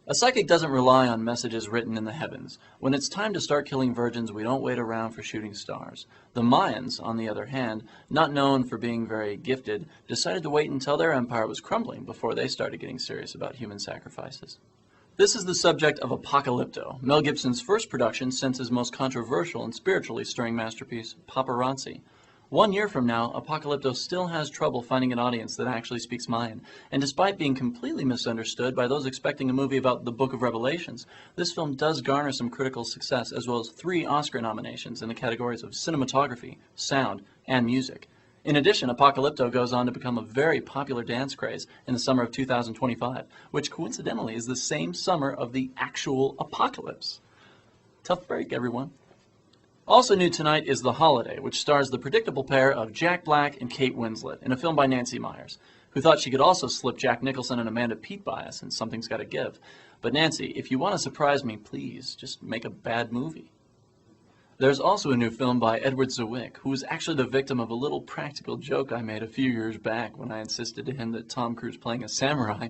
A psychic doesn't rely on messages written in the heavens. When it's time to start killing virgins, we don't wait around for shooting stars. The Mayans, on the other hand, not known for being very gifted, decided to wait until their empire was crumbling before they started getting serious about human sacrifices. This is the subject of Apocalypto, Mel Gibson's first production since his most controversial and spiritually stirring masterpiece, Paparazzi. 1 year from now, Apocalypto still has trouble finding an audience that actually speaks Mayan, and despite being completely misunderstood by those expecting a movie about the Book of Revelations, this film does garner some critical success, as well as 3 Oscar nominations in the categories of cinematography, sound, and music. In addition, Apocalypto goes on to become a very popular dance craze in the summer of 2025, which coincidentally is the same summer of the actual apocalypse. Tough break, everyone. Also new tonight is The Holiday, which stars the predictable pair of Jack Black and Kate Winslet in a film by Nancy Meyers, who thought she could also slip Jack Nicholson and Amanda Peet by us in Something's Gotta Give. But Nancy, if you want to surprise me, please, just make a bad movie. There's also a new film by Edward Zwick, who was actually the victim of a little practical joke I made a few years back when I insisted to him that Tom Cruise playing a samurai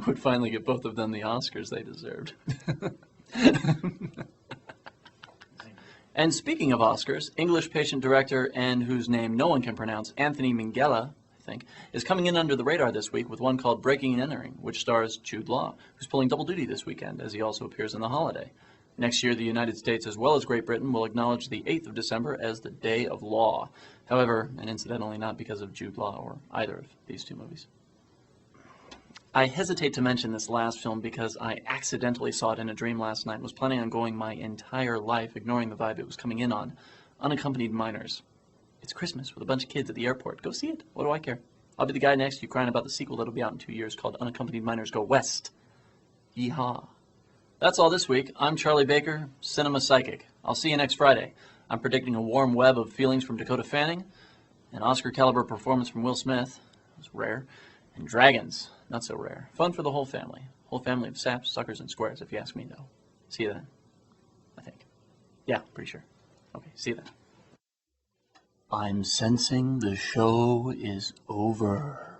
would finally get both of them the Oscars they deserved. And speaking of Oscars, English patient director and whose name no one can pronounce, Anthony Minghella, I think, is coming in under the radar this week with one called Breaking and Entering, which stars Jude Law, who's pulling double duty this weekend as he also appears in The Holiday. Next year, the United States as well as Great Britain will acknowledge the 8th of December as the Day of Law. However, and incidentally not because of Jude Law or either of these 2 movies. I hesitate to mention this last film because I accidentally saw it in a dream last night and was planning on going my entire life ignoring the vibe it was coming in on. Unaccompanied Minors. It's Christmas with a bunch of kids at the airport. Go see it. What do I care? I'll be the guy next to you crying about the sequel that'll be out in 2 years called Unaccompanied Minors Go West. Yeehaw. That's all this week. I'm Charlie Baker, Cinema Psychic. I'll see you next Friday. I'm predicting a warm web of feelings from Dakota Fanning, an Oscar-caliber performance from Will Smith. It was rare. And dragons. Not so rare. Fun for the whole family. Whole family of saps, suckers, and squares, if you ask me, though. See you then. I think. Yeah, pretty sure. Okay, see you then. I'm sensing the show is over.